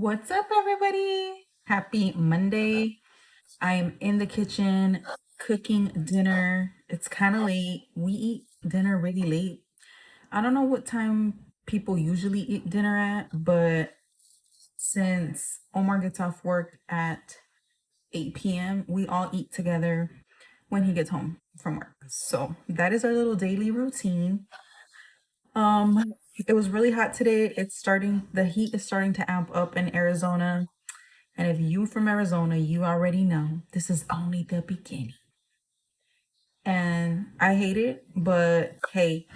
What's up, everybody? Happy Monday. I am in the kitchen cooking dinner. It's kind of late. We eat dinner really late. I don't know what time people usually eat dinner at, but since Omar gets off work at 8 p.m., we all eat together when he gets home from work. So that is our little daily routine. It was really hot today. The heat is starting to amp up in Arizona. And if you from Arizona, you already know this is only the beginning. And I hate it, but hey,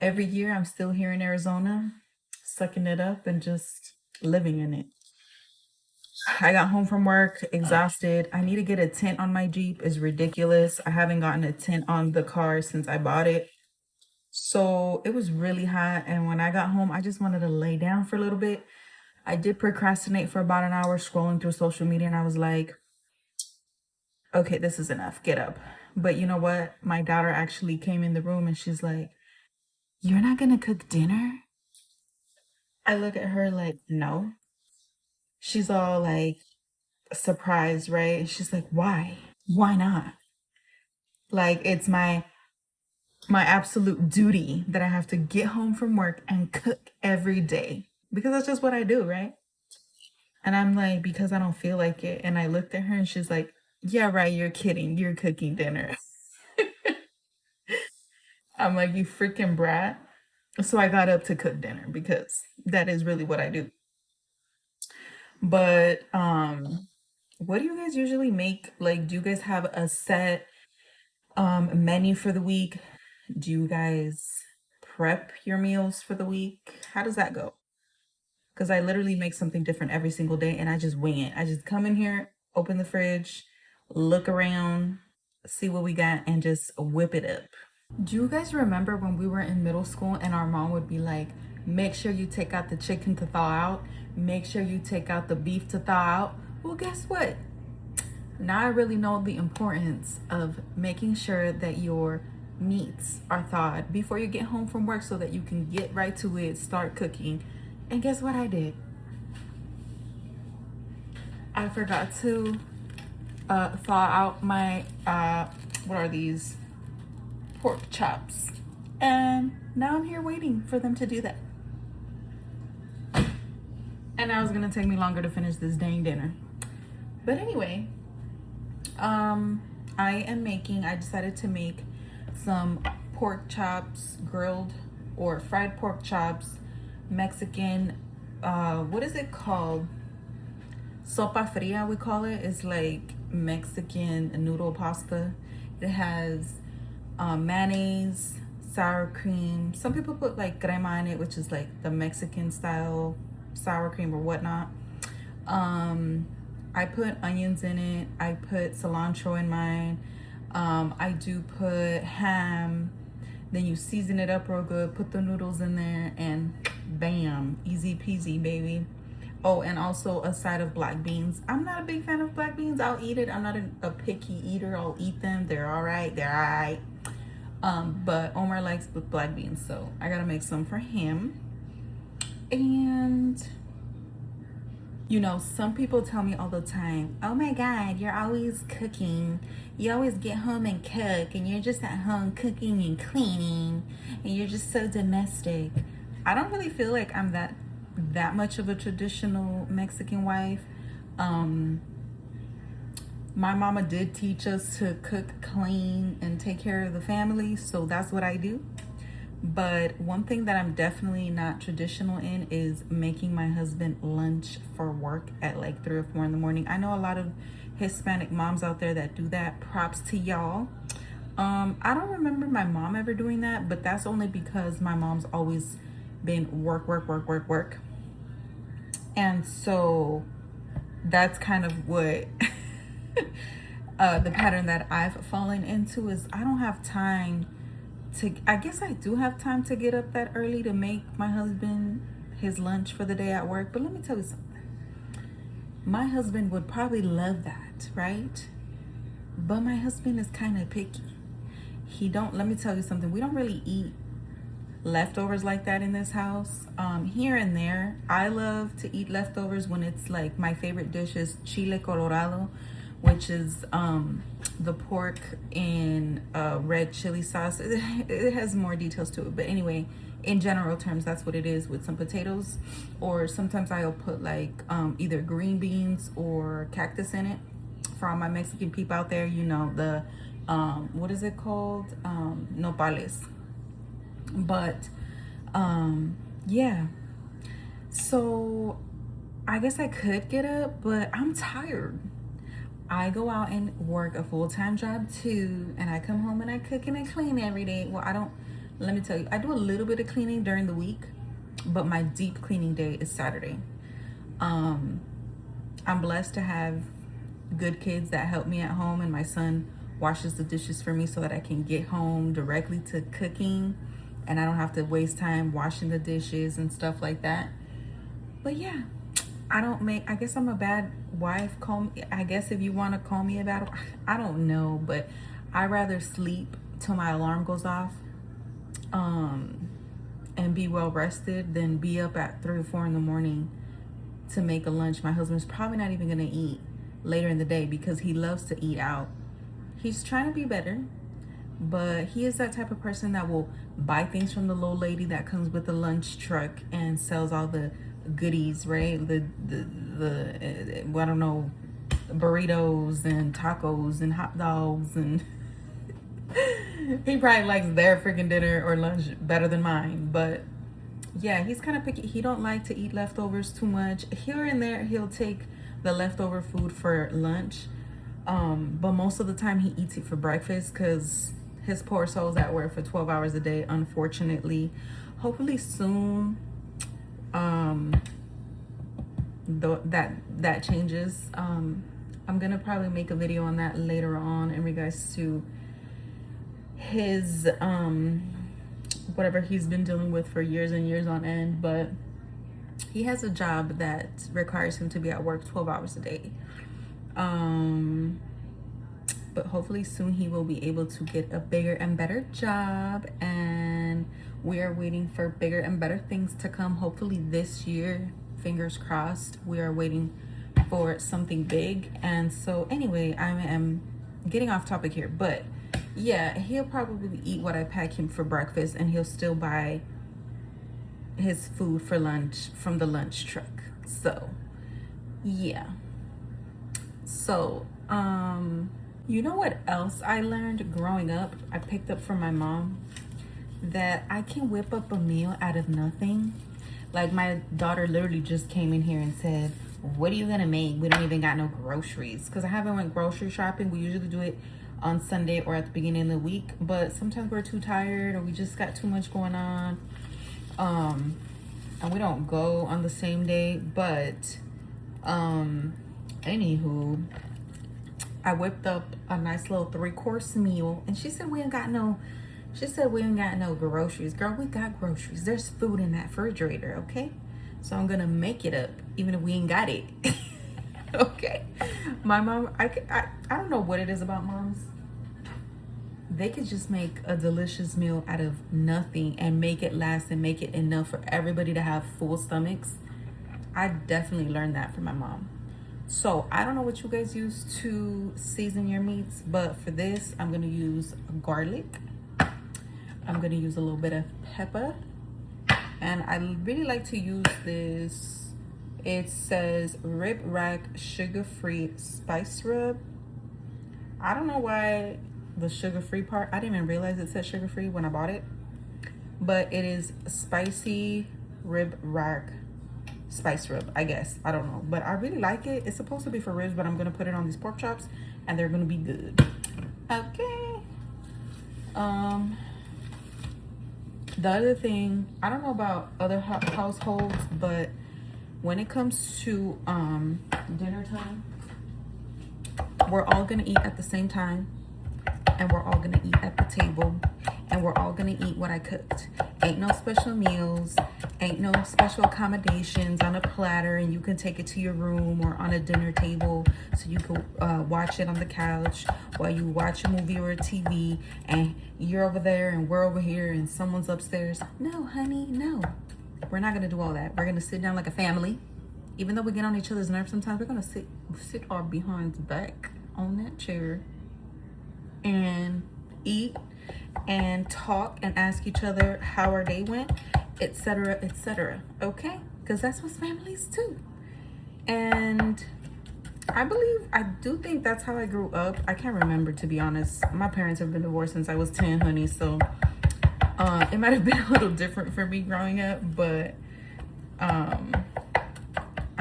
every year I'm still here in Arizona, sucking it up and just living in it. I got home from work exhausted. I need to get a tint on my Jeep. It's ridiculous. I haven't gotten a tint on the car since I bought it. So it was really hot. And when I got home, I just wanted to lay down for a little bit. I did procrastinate for about an hour scrolling through social media, and I was like, okay, this is enough. Get up. But you know what? My daughter actually came in the room and she's like, you're not going to cook dinner? I look at her like, no. She's all like surprised, right? And she's like, why? Why not? Like it's my absolute duty that I have to get home from work and cook every day because that's just what I do, right? And I'm like, because I don't feel like it. And I looked at her and she's like, yeah, right, you're kidding. You're cooking dinner. I'm like, you freaking brat. So I got up to cook dinner because that is really what I do. But what do you guys usually make? Like, do you guys have a set menu for the week? Do you guys prep your meals for the week? How does that go? Because I literally make something different every single day and I just wing it. I just come in here, open the fridge, look around, see what we got, and just whip it up. Do you guys remember when we were in middle school and our mom would be like, make sure you take out the chicken to thaw out, make sure you take out the beef to thaw out? Well, guess what? Now I really know the importance of making sure that your meats are thawed before you get home from work so that you can get right to it, start cooking. And guess what I did? I forgot to thaw out my, what are these? Pork chops. And now I'm here waiting for them to do that. And now it's gonna take me longer to finish this dang dinner. But anyway, I decided to make some pork chops, grilled or fried pork chops, Mexican, what is it called? Sopa fria, we call it. It's like Mexican noodle pasta. It has mayonnaise, sour cream. Some people put like crema in it, which is like the Mexican style sour cream or whatnot. I put onions in it. I put cilantro in mine. I do put ham. Then you season it up real good. Put the noodles in there, and bam, easy peasy, baby. Oh, and also a side of black beans. I'm not a big fan of black beans. I'll eat it. I'm not a picky eater. I'll eat them. They're all right. They're all right. But Omar likes with black beans, so I gotta make some for him. And you know, some people tell me all the time, oh my God, you're always cooking. You always get home and cook, and you're just at home cooking and cleaning, and you're just so domestic. I don't really feel like I'm that much of a traditional Mexican wife. My mama did teach us to cook, clean, and take care of the family, so that's what I do. But one thing that I'm definitely not traditional in is making my husband lunch for work at like 3 or 4 in the morning. I know a lot of Hispanic moms out there that do that. Props to y'all. I don't remember my mom ever doing that, but that's only because my mom's always been work, work, work, work, work. And so that's kind of what the pattern that I've fallen into is I don't have time I guess I do have time to get up that early to make my husband his lunch for the day at work. But let me tell you something. My husband would probably love that, right? But my husband is kind of picky. Let me tell you something. We don't really eat leftovers like that in this house. Here and there, I love to eat leftovers when it's like my favorite dish is chile colorado, which is the pork in red chili sauce. It has more details to it, but anyway, in general terms, that's what it is, with some potatoes, or sometimes I'll put like either green beans or cactus in it. For all my Mexican people out there, you know, the what is it called, nopales. But yeah, so I guess I could get up, but I'm tired. I go out and work a full-time job too, and I come home and I cook and I clean every day. Well, I don't, let me tell you, I do a little bit of cleaning during the week, but my deep cleaning day is Saturday. I'm blessed to have good kids that help me at home, and my son washes the dishes for me so that I can get home directly to cooking and I don't have to waste time washing the dishes and stuff like that. But yeah, I guess I'm a bad wife. I guess if you want to call me a bad wife, I don't know, but I rather sleep till my alarm goes off and be well rested than be up at 3 or 4 in the morning to make a lunch. My husband's probably not even gonna eat later in the day because he loves to eat out. He's trying to be better, but he is that type of person that will buy things from the little lady that comes with the lunch truck and sells all the goodies, right? The I don't know, burritos and tacos and hot dogs, and he probably likes their freaking dinner or lunch better than mine. But yeah, he's kind of picky. He don't like to eat leftovers too much. Here and there, he'll take the leftover food for lunch. But most of the time he eats it for breakfast because his poor soul's at work for 12 hours a day, unfortunately. Hopefully soon, that changes. I'm gonna probably make a video on that later on in regards to his whatever he's been dealing with for years and years on end. But he has a job that requires him to be at work 12 hours a day. But hopefully soon he will be able to get a bigger and better job, and we are waiting for bigger and better things to come, hopefully this year. Fingers crossed. We are waiting for something big. And so anyway, I am getting off topic here, but yeah, he'll probably eat what I pack him for breakfast, and he'll still buy his food for lunch from the lunch truck. So yeah. So you know what else I learned growing up? I picked up from my mom that I can whip up a meal out of nothing. Like, my daughter literally just came in here and said, what are you gonna make? We don't even got no groceries. Because I haven't went grocery shopping. We usually do it on Sunday or at the beginning of the week, but sometimes we're too tired or we just got too much going on, and we don't go on the same day. But anywho, I whipped up a nice little 3-course meal, and she said we ain't got no groceries. Girl, we got groceries. There's food in that refrigerator, okay? So I'm gonna make it up even if we ain't got it. Okay. My mom, I don't know what it is about moms. They could just make a delicious meal out of nothing and make it last and make it enough for everybody to have full stomachs. I definitely learned that from my mom. So I don't know what you guys use to season your meats, but for this, I'm gonna use garlic. I'm gonna use a little bit of pepper, and I really like to use this. It says Rib Rack sugar-free spice rub. I don't know why the sugar-free part, I didn't even realize it said sugar-free when I bought it, but it is spicy Rib Rack spice rub, I guess. I don't know, but I really like it. It's supposed to be for ribs, but I'm gonna put it on these pork chops and they're gonna be good. Okay. The other thing, I don't know about other households, but when it comes to dinner time, we're all gonna eat at the same time, and we're all gonna eat at the table, and we're all gonna eat what I cooked. Ain't no special meals, ain't no special accommodations on a platter and you can take it to your room or on a dinner table so you can watch it on the couch while you watch a movie or a TV, and you're over there and we're over here and someone's upstairs. No, honey, no. We're not gonna do all that. We're gonna sit down like a family. Even though we get on each other's nerves sometimes, we're gonna sit our behinds back on that chair and eat and talk and ask each other how our day went, etc., etc. Okay? Because that's what families do. And I do think that's how I grew up. I can't remember, to be honest. My parents have been divorced since I was 10, honey, so it might have been a little different for me growing up, but I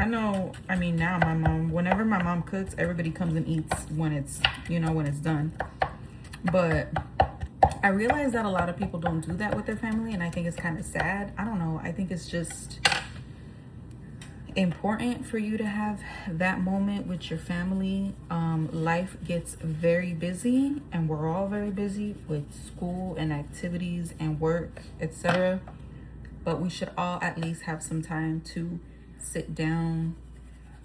know, I mean, now my mom, whenever my mom cooks, everybody comes and eats when it's, you know, when it's done. But I realize that a lot of people don't do that with their family, and I think it's kind of sad. I don't know. I think it's just important for you to have that moment with your family. Life gets very busy, and we're all very busy with school and activities and work, etc. But we should all at least have some time to sit down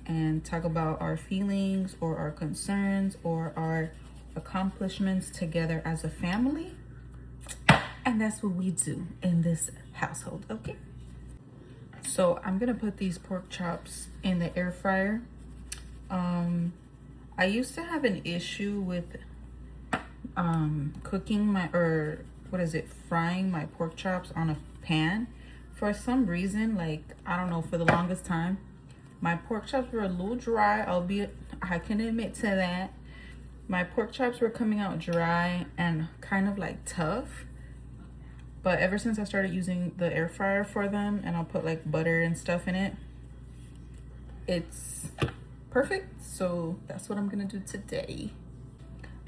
and talk about our feelings or our concerns or our accomplishments together as a family. And that's what we do in this household, okay? So I'm gonna put these pork chops in the air fryer. I used to have an issue with frying my pork chops on a pan. For some reason, like, I don't know, for the longest time, my pork chops were a little dry, albeit I can admit to that. My pork chops were coming out dry and kind of like tough. But ever since I started using the air fryer for them, and I'll put like butter and stuff in it, it's perfect. So that's what I'm gonna do today.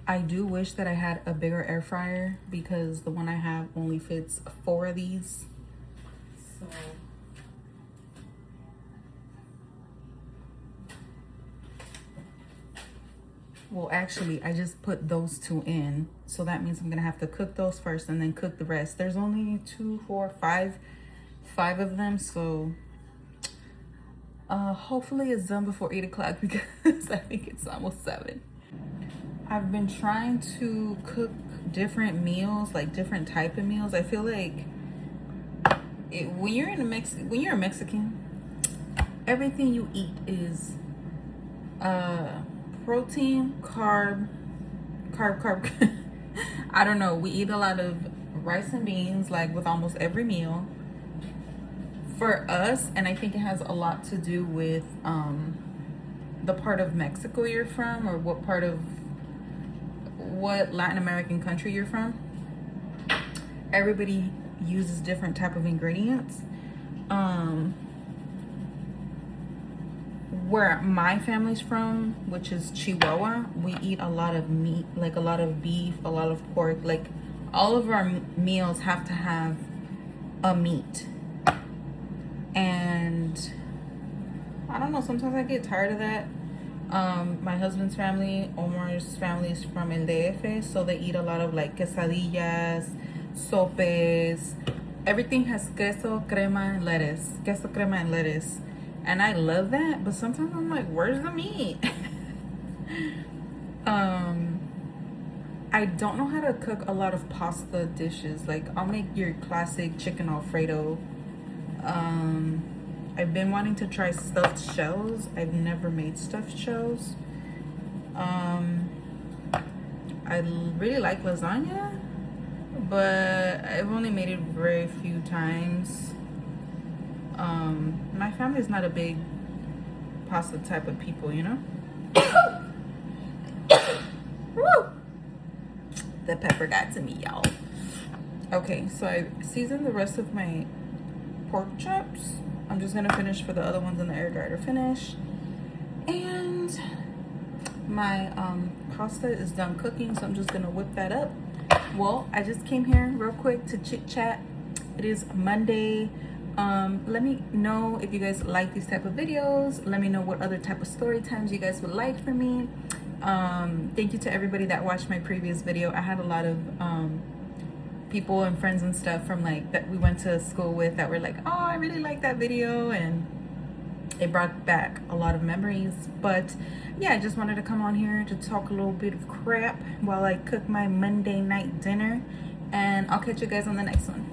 I do wish that I had a bigger air fryer because the one I have only fits 4 of these. So well, actually, I just put those 2 in. So that means I'm gonna have to cook those first and then cook the rest. There's only 2, 4, 5 of them. So hopefully it's done before 8 o'clock because I think it's almost 7. I've been trying to cook different meals, like different type of meals. I feel like when you're a Mexican, everything you eat is protein, carb. I don't know. We eat a lot of rice and beans, like with almost every meal. For us, and I think it has a lot to do with the part of Mexico you're from, or what Latin American country you're from. Everybody uses different type of ingredients. Where my family's from, which is Chihuahua, we eat a lot of meat, like a lot of beef, a lot of pork. Like all of our meals have to have a meat. And I don't know, sometimes I get tired of that. My husband's family, Omar's family, is from El DF, so they eat a lot of like quesadillas, sopes. Everything has queso, crema, and lettuce. Queso, crema, and lettuce. And I love that, but sometimes I'm like, where's the meat? I don't know how to cook a lot of pasta dishes. Like, I'll make your classic chicken Alfredo. I've been wanting to try stuffed shells. I've never made stuffed shells. I really like lasagna, but I've only made it very few times. My family's not a big pasta type of people, you know? Woo! The pepper got to me, y'all. Okay, so I seasoned the rest of my pork chops. I'm just gonna finish for the other ones in the air dryer to finish. And my pasta is done cooking, so I'm just gonna whip that up. Well, I just came here real quick to chit chat. It is Monday. Let me know if you guys like these type of videos. Let me know what other type of story times you guys would like from me. Thank you to everybody that watched my previous video. I had a lot of people and friends and stuff from like that we went to school with that were like, oh, I really like that video, and it brought back a lot of memories. But yeah, I just wanted to come on here to talk a little bit of crap while I cook my Monday night dinner, and I'll catch you guys on the next one.